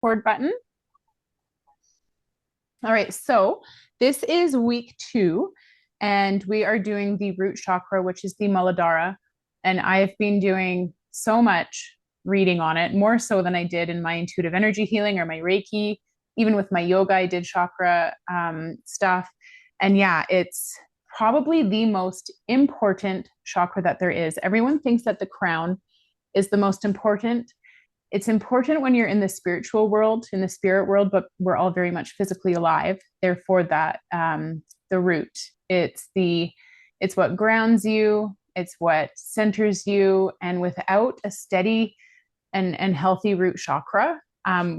Record button. All right, so this is week 2, and we are doing the root chakra, which is the Muladhara. And I've been doing so much reading on it, more so than I did in my intuitive energy healing or my Reiki. Even with my yoga, I did chakra stuff. And yeah, it's probably the most important chakra that there is. Everyone thinks that the crown is the most important. It's important when you're in the spiritual world, in the spirit world, but we're all very much physically alive. Therefore, that the root, it's the it's what grounds you, it's what centers you, and without a steady and healthy root chakra,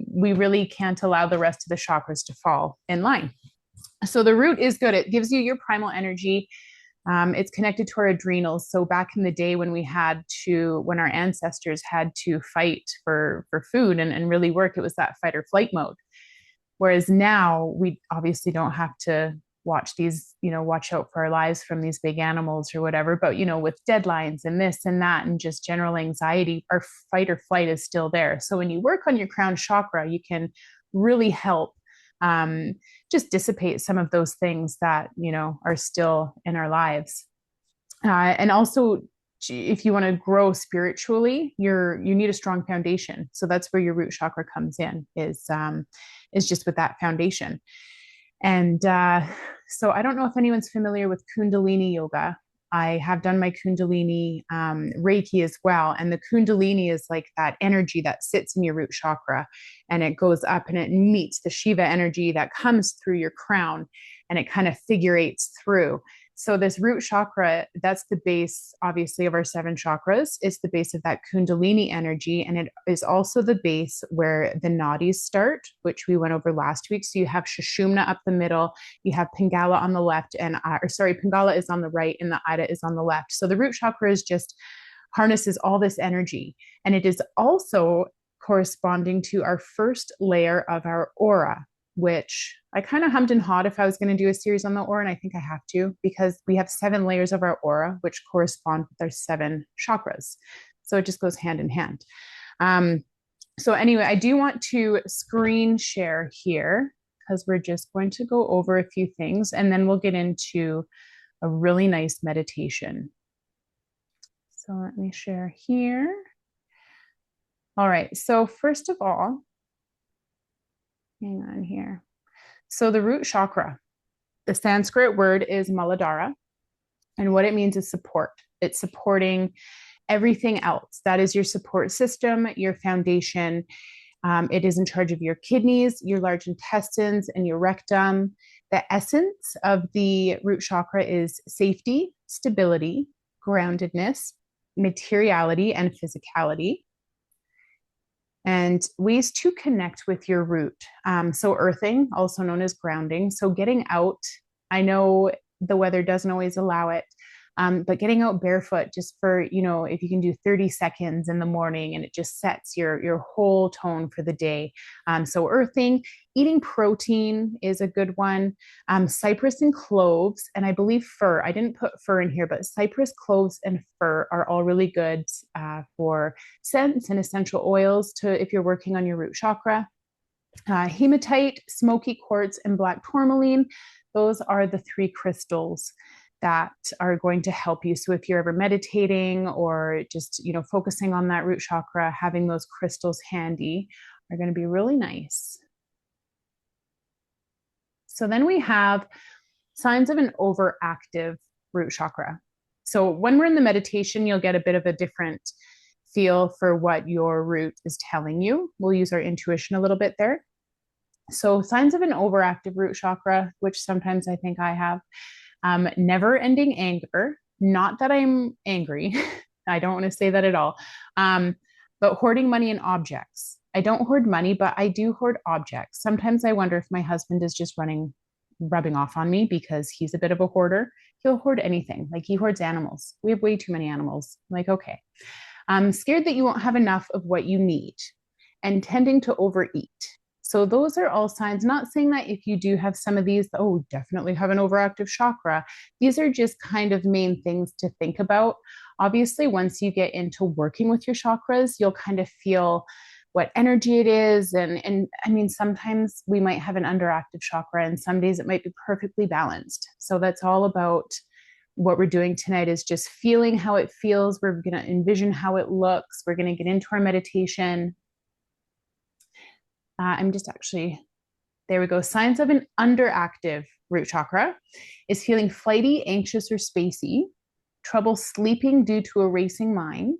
we really can't allow the rest of the chakras to fall in line. So the root is good. It gives you your primal energy. It's connected to our adrenals. So back in the day when our ancestors had to fight for food and really work, it was that fight or flight mode. Whereas now we obviously don't have to watch out for our lives from these big animals or whatever. But, with deadlines and this and that and just general anxiety, our fight or flight is still there. So when you work on your crown chakra, you can really help um, just dissipate some of those things that, are still in our lives. And also, if you want to grow spiritually, you need a strong foundation. So that's where your root chakra comes in, is just with that foundation. And so I don't know if anyone's familiar with Kundalini yoga. I have done my Kundalini Reiki as well. And the Kundalini is like that energy that sits in your root chakra, and it goes up and it meets the Shiva energy that comes through your crown, and it kind of figure eights through. So this root chakra, that's the base, obviously, of our 7 chakras. It's the base of that Kundalini energy. And it is also the base where the nadis start, which we went over last week. So you have Sushumna up the middle, you have Pingala on the left, Pingala is on the right, and the Ida is on the left. So the root chakra is just harnesses all this energy. And it is also corresponding to our first layer of our aura, which I kind of hummed and hawed if I was going to do a series on the aura, and I think I have to, because we have 7 layers of our aura, which correspond with our 7 chakras. So it just goes hand in hand. So anyway, I do want to screen share here because we're just going to go over a few things, and then we'll get into a really nice meditation. So let me share here. All right. So first of all, hang on here. So the root chakra, the Sanskrit word is Muladhara, and what it means is support. It's supporting everything else. That is your support system, your foundation. It is in charge of your kidneys, your large intestines, and your rectum. The essence of the root chakra is safety, stability, groundedness, materiality, and physicality. And ways to connect with your root. So earthing, also known as grounding. So getting out, I know the weather doesn't always allow it, but getting out barefoot just for, if you can do 30 seconds in the morning, and it just sets your whole tone for the day. So earthing, eating protein is a good one. Cypress and cloves, and I believe fir. I didn't put fir in here, but cypress, cloves, and fir are all really good for scents and essential oils if you're working on your root chakra. Hematite, smoky quartz, and black tourmaline. Those are the 3 crystals that are going to help you. So if you're ever meditating or just, focusing on that root chakra, having those crystals handy are going to be really nice. So then we have signs of an overactive root chakra. So when we're in the meditation, you'll get a bit of a different feel for what your root is telling you. We'll use our intuition a little bit there. So signs of an overactive root chakra, which sometimes I think I have, never ending anger. Not that I'm angry. I don't want to say that at all. But hoarding money and objects. I don't hoard money, but I do hoard objects. Sometimes I wonder if my husband is just rubbing off on me because he's a bit of a hoarder. He'll hoard anything. Like he hoards animals. We have way too many animals. I'm like, okay. I'm scared that you won't have enough of what you need, and tending to overeat. So those are all signs, not saying that if you do have some of these, oh, definitely have an overactive chakra. These are just kind of main things to think about. Obviously, once you get into working with your chakras, you'll kind of feel what energy it is. And I mean, sometimes we might have an underactive chakra, and some days it might be perfectly balanced. So that's all about what we're doing tonight is just feeling how it feels. We're going to envision how it looks. We're going to get into our meditation. I'm just actually, there we go. Signs of an underactive root chakra is feeling flighty, anxious, or spacey, trouble sleeping due to a racing mind,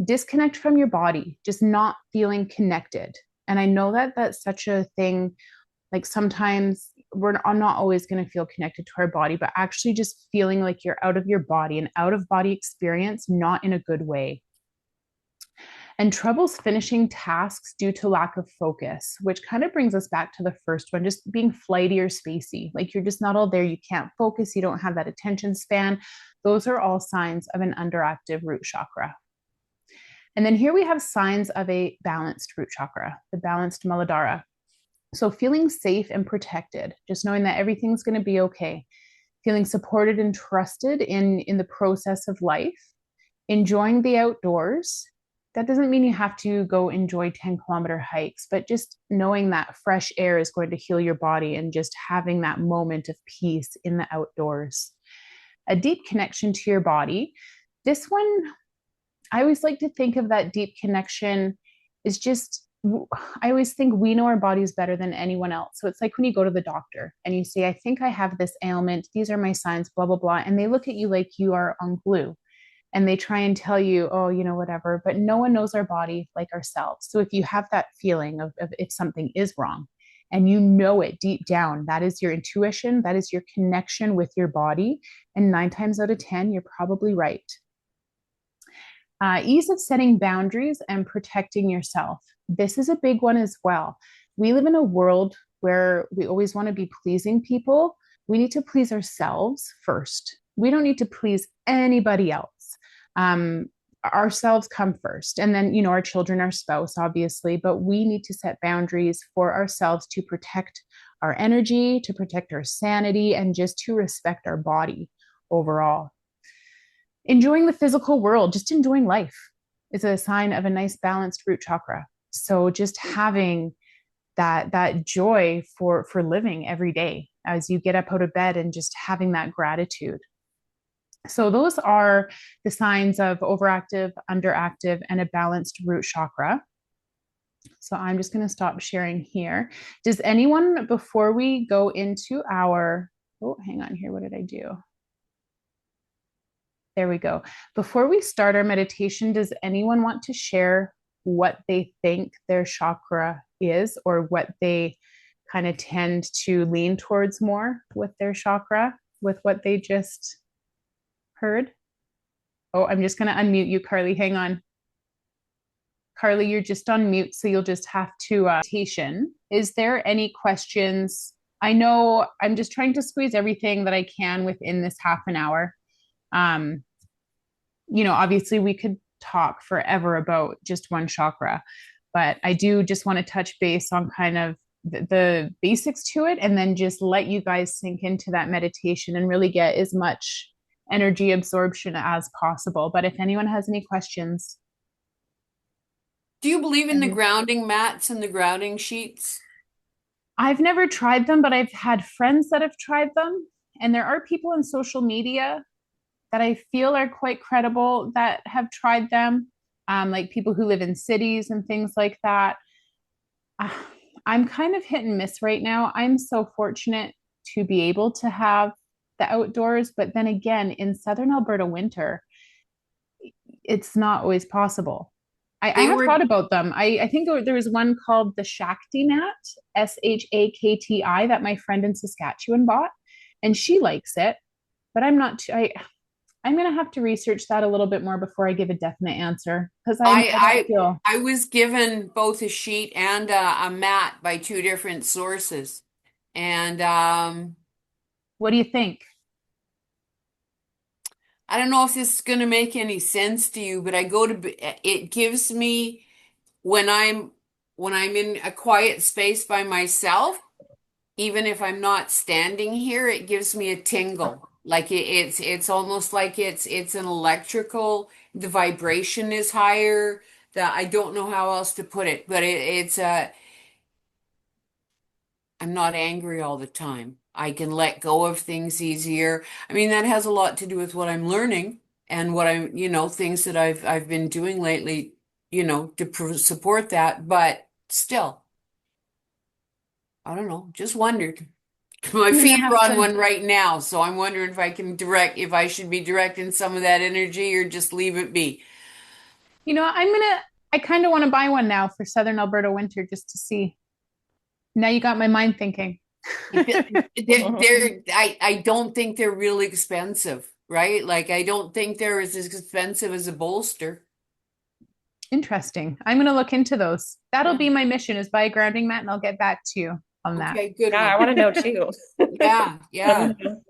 disconnect from your body, just not feeling connected. And I know that that's such a thing. Like sometimes I'm not always going to feel connected to our body, but actually just feeling like you're out of your body, an out of body experience, not in a good way. And troubles finishing tasks due to lack of focus, which kind of brings us back to the first one, just being flighty or spacey. Like you're just not all there. You can't focus. You don't have that attention span. Those are all signs of an underactive root chakra. And then here we have signs of a balanced root chakra, the balanced Muladhara. So feeling safe and protected, just knowing that everything's going to be okay, feeling supported and trusted in the process of life, enjoying the outdoors. That doesn't mean you have to go enjoy 10-kilometer hikes, but just knowing that fresh air is going to heal your body and just having that moment of peace in the outdoors. A deep connection to your body. This one, I always like to think of that deep connection is just, I always think we know our bodies better than anyone else. So it's like when you go to the doctor and you say, I think I have this ailment. These are my signs, blah, blah, blah. And they look at you like you are on glue and they try and tell you, oh, whatever. But no one knows our body like ourselves. So if you have that feeling of if something is wrong and you know it deep down, that is your intuition, that is your connection with your body. And 9 times out of 10, you're probably right. Ease of setting boundaries and protecting yourself. This is a big one as well. We live in a world where we always want to be pleasing people. We need to please ourselves first. We don't need to please anybody else. Ourselves come first, and then, our children, our spouse, obviously, but we need to set boundaries for ourselves to protect our energy, to protect our sanity, and just to respect our body overall. Enjoying the physical world, just enjoying life is a sign of a nice balanced root chakra. So just having that joy for living every day as you get up out of bed and just having that gratitude. So those are the signs of overactive, underactive, and a balanced root chakra. So I'm just going to stop sharing here. Does anyone, before we go into hang on here, what did I do? There we go. Before we start our meditation, does anyone want to share what they think their chakra is or what they kind of tend to lean towards more with their chakra, with what they just heard? Oh, I'm just going to unmute you, Carly. Hang on. Carly, you're just on mute, so you'll just have to meditation. Is there any questions? I know I'm just trying to squeeze everything that I can within this half an hour. Obviously we could talk forever about just one chakra, but I do just want to touch base on kind of the basics to it and then just let you guys sink into that meditation and really get as much energy absorption as possible. But if anyone has any questions. Do you believe in the grounding mats and the grounding sheets? I've never tried them, but I've had friends that have tried them. And there are people in social media that I feel are quite credible that have tried them, like people who live in cities and things like that. Uh, I'm kind of hit and miss right now. I'm so fortunate to be able to have the outdoors, but then again, in Southern Alberta winter, it's not always possible. I They have were thought about them. I think there was one called the Shakti mat, Shakti, that my friend in Saskatchewan bought, and she likes it, but I'm not. I'm going to have to research that a little bit more before I give a definite answer because I don't I feel. I was given both a sheet and a mat by two different sources. And What do you think? I don't know if this is going to make any sense to you, but it gives me when I'm in a quiet space by myself, even if I'm not standing here, it gives me a tingle. Like it's almost like it's an electrical, the vibration is higher, that I don't know how else to put it, but it's I'm not angry all the time. I can let go of things easier. I mean, that has a lot to do with what I'm learning and what I'm, things that I've been doing lately, to support that. But still, I don't know. Just wondered. My You're feet gonna are have on to, one right now, so I'm wondering if I should be directing some of that energy or just leave it be. I kind of want to buy one now for Southern Alberta winter just to see. Now you got my mind thinking. I don't think they're really expensive, right? Like I don't think they're as expensive as a bolster. Interesting. I'm going to look into those. That'll Yeah. be my mission is buy a grounding mat and I'll get back to you on that. Okay, good Yeah, I one. want to know too. Yeah, Let me yeah. know.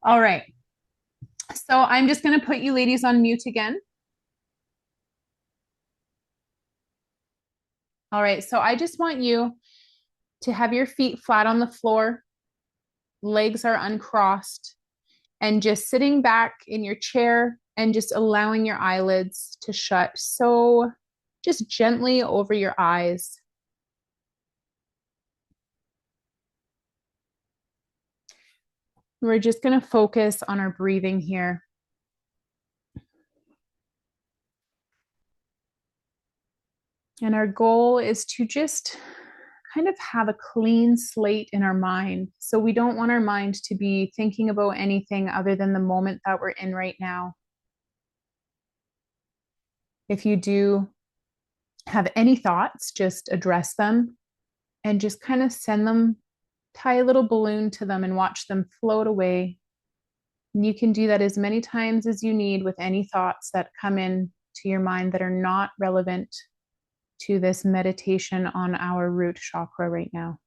All right. So I'm just going to put you ladies on mute again. All right. So I just want you to have your feet flat on the floor, legs are uncrossed, and just sitting back in your chair and just allowing your eyelids to shut. So just gently over your eyes. We're just going to focus on our breathing here. And our goal is to just kind of have a clean slate in our mind. So we don't want our mind to be thinking about anything other than the moment that we're in right now. If you do have any thoughts, just address them and just kind of send them, tie a little balloon to them and watch them float away. And you can do that as many times as you need with any thoughts that come in to your mind that are not relevant to this meditation on our root chakra right now.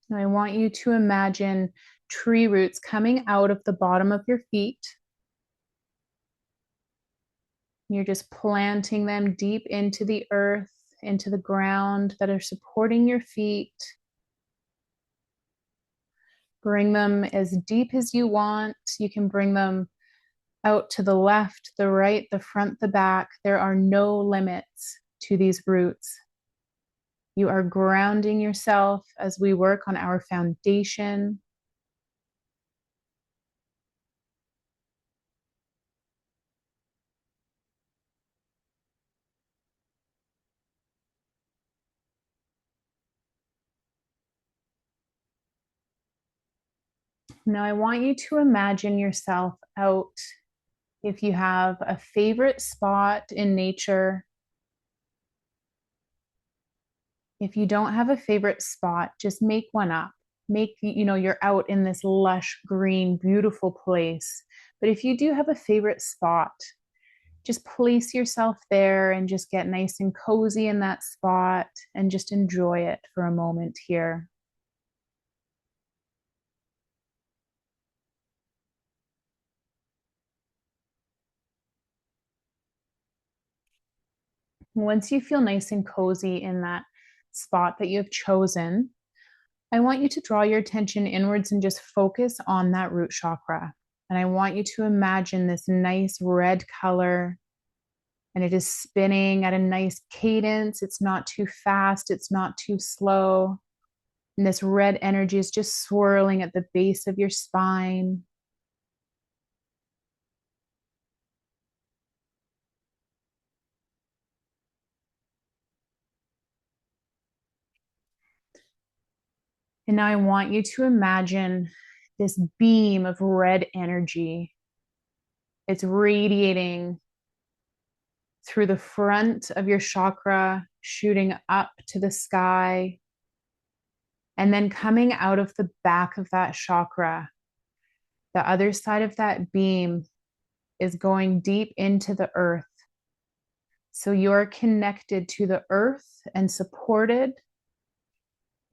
Now I want you to imagine tree roots coming out of the bottom of your feet. You're just planting them deep into the earth, into the ground that are supporting your feet. Bring them as deep as you want. You can bring them out to the left, the right, the front, the back. There are no limits to these roots. You are grounding yourself as we work on our foundation. Now, I want you to imagine yourself out. If you have a favorite spot in nature, if you don't have a favorite spot, just make one up. You're out in this lush, green, beautiful place. But if you do have a favorite spot, just place yourself there and just get nice and cozy in that spot and just enjoy it for a moment here. Once you feel nice and cozy in that spot that you have chosen, I want you to draw your attention inwards and just focus on that root chakra. And I want you to imagine this nice red color and it is spinning at a nice cadence. It's not too fast, it's not too slow. And this red energy is just swirling at the base of your spine. And now I want you to imagine this beam of red energy. It's radiating through the front of your chakra, shooting up to the sky, and then coming out of the back of that chakra. The other side of that beam is going deep into the earth. So you're connected to the earth and supported,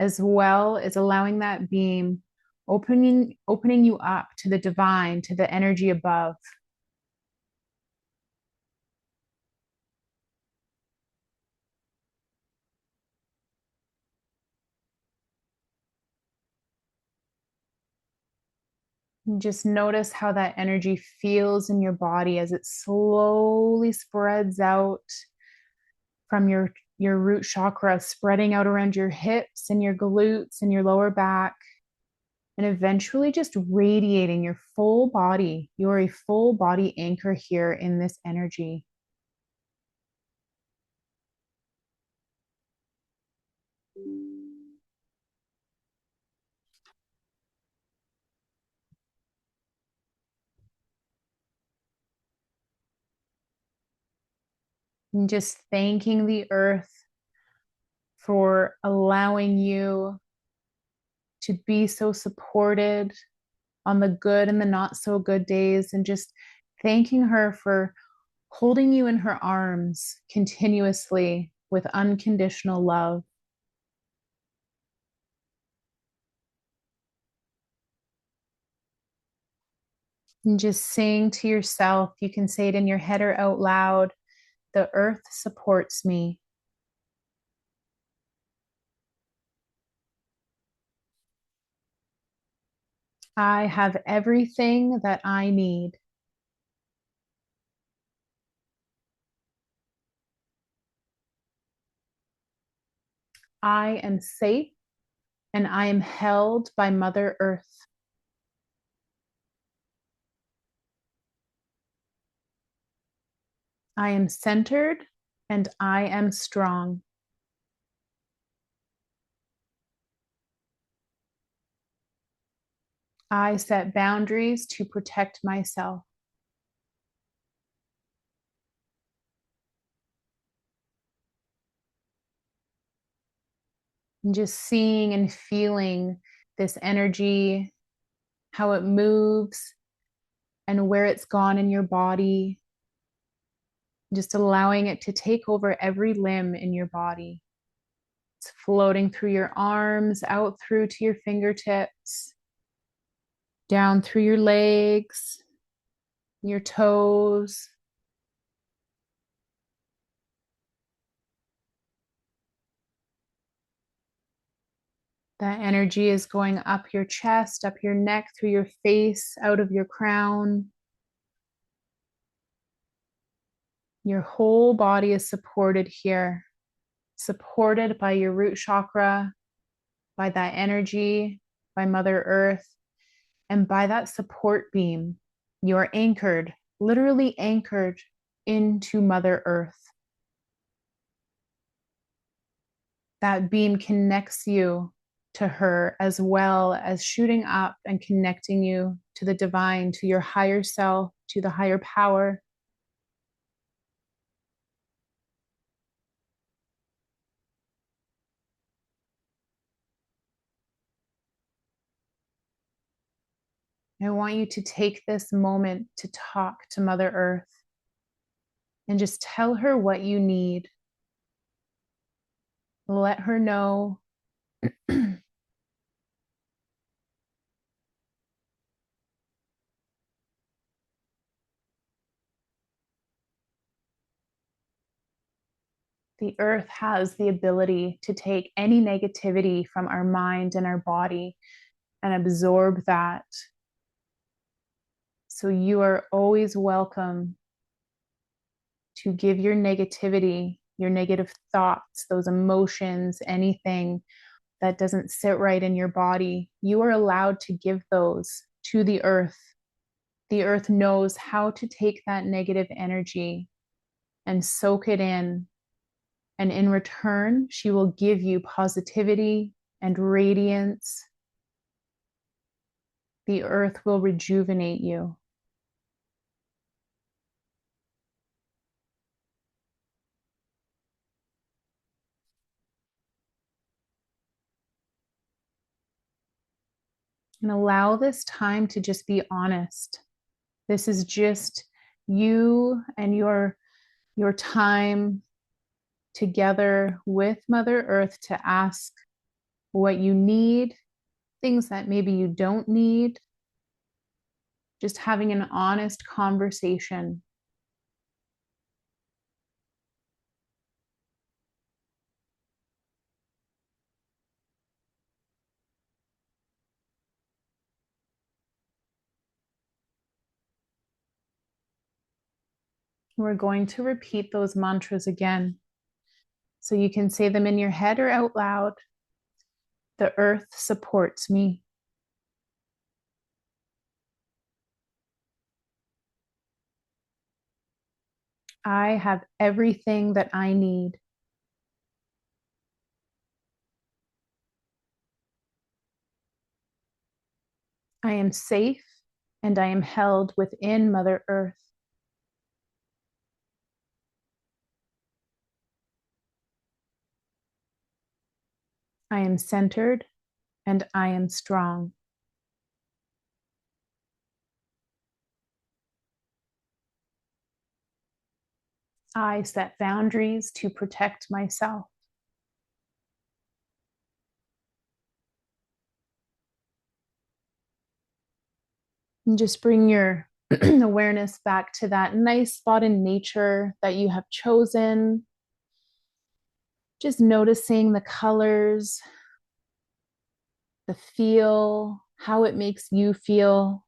as well as allowing that beam opening you up to the divine, to the energy above. And just notice how that energy feels in your body as it slowly spreads out from your root chakra, spreading out around your hips and your glutes and your lower back, and eventually just radiating your full body. You're a full body anchor here in this energy. And just thanking the earth for allowing you to be so supported on the good and the not so good days, and just thanking her for holding you in her arms continuously with unconditional love. And just saying to yourself, you can say it in your head or out loud, the earth supports me. I have everything that I need. I am safe and I am held by Mother Earth. I am centered and I am strong. I set boundaries to protect myself. And just seeing and feeling this energy, how it moves and where it's gone in your body, just allowing it to take over every limb in your body. It's floating through your arms, out through to your fingertips, down through your legs, your toes. That energy is going up your chest, up your neck, through your face, out of your crown. Your whole body is supported here, supported by your root chakra, by that energy, by Mother Earth, and by that support beam. You're anchored, literally anchored into Mother Earth. That beam connects you to her, as well as shooting up and connecting you to the divine, to your higher self, to the higher power. I want you to take this moment to talk to Mother Earth and just tell her what you need. Let her know the earth has the ability to take any negativity from our mind and our body and absorb that. So you are always welcome to give your negativity, your negative thoughts, those emotions, anything that doesn't sit right in your body. You are allowed to give those to the earth. The earth knows how to take that negative energy and soak it in. And in return, she will give you positivity and radiance. The earth will rejuvenate you. And allow this time to just be honest. This is just you and your time together with Mother Earth to ask what you need, things that maybe you don't need, just having an honest conversation. We're going to repeat those mantras again. So you can say them in your head or out loud. The earth supports me. I have everything that I need. I am safe and I am held within Mother Earth. I am centered and I am strong. I set boundaries to protect myself. And just bring your awareness back to that nice spot in nature that you have chosen. Just noticing the colors, the feel, how it makes you feel.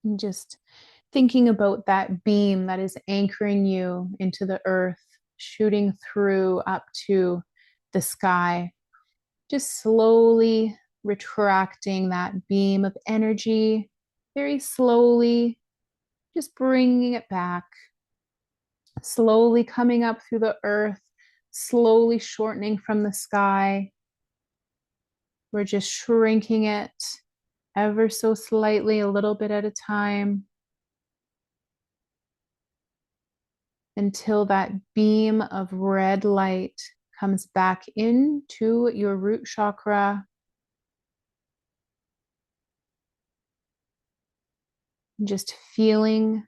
And just thinking about that beam that is anchoring you into the earth, shooting through up to the sky, just slowly retracting that beam of energy, very slowly, just bringing it back, slowly coming up through the earth, slowly shortening from the sky. We're just shrinking it ever so slightly, a little bit at a time, until that beam of red light comes back into your root chakra. Just feeling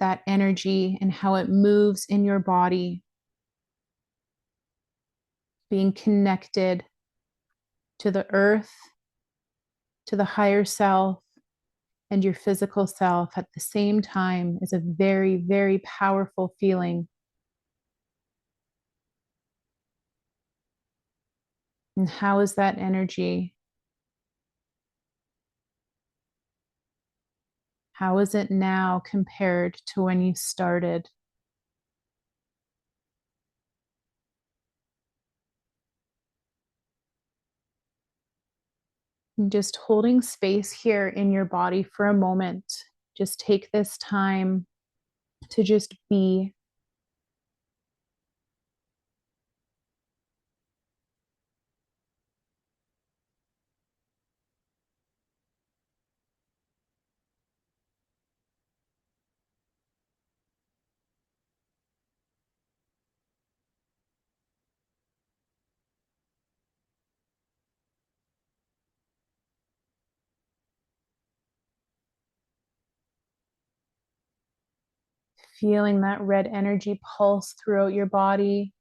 that energy and how it moves in your body, being connected to the earth, to the higher self, and your physical self at the same time is a very, very powerful feeling. And how is that energy? How is it now compared to when you started? And just holding space here in your body for a moment. Just take this time to just be. Feeling that red energy pulse throughout your body.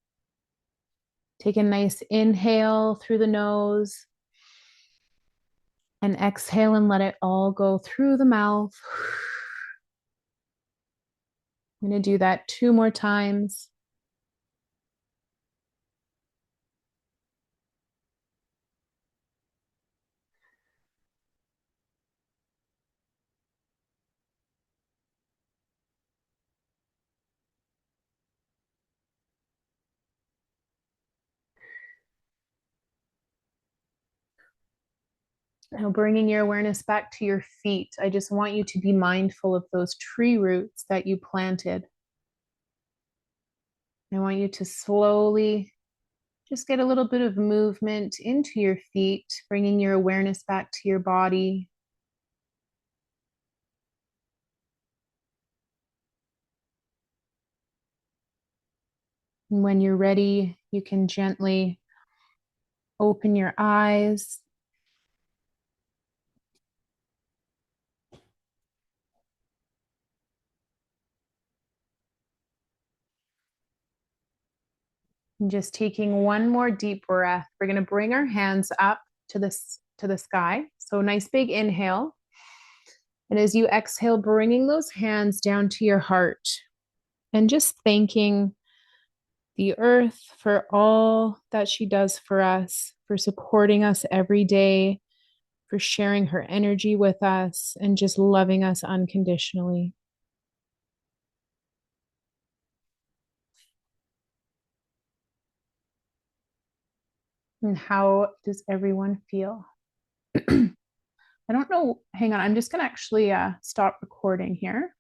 Take a nice inhale through the nose and exhale and let it all go through the mouth. I'm going to do that 2 more times. Now, bringing your awareness back to your feet, I just want you to be mindful of those tree roots that you planted. I want you to slowly just get a little bit of movement into your feet, bringing your awareness back to your body. And when you're ready, you can gently open your eyes. And just taking one more deep breath. We're going to bring our hands up to the sky. So nice big inhale. And as you exhale, bringing those hands down to your heart. and just thanking the earth for all that she does for us, for supporting us every day, for sharing her energy with us, and just loving us unconditionally. And how does everyone feel? I don't know. Hang on. I'm just going to actually stop recording here.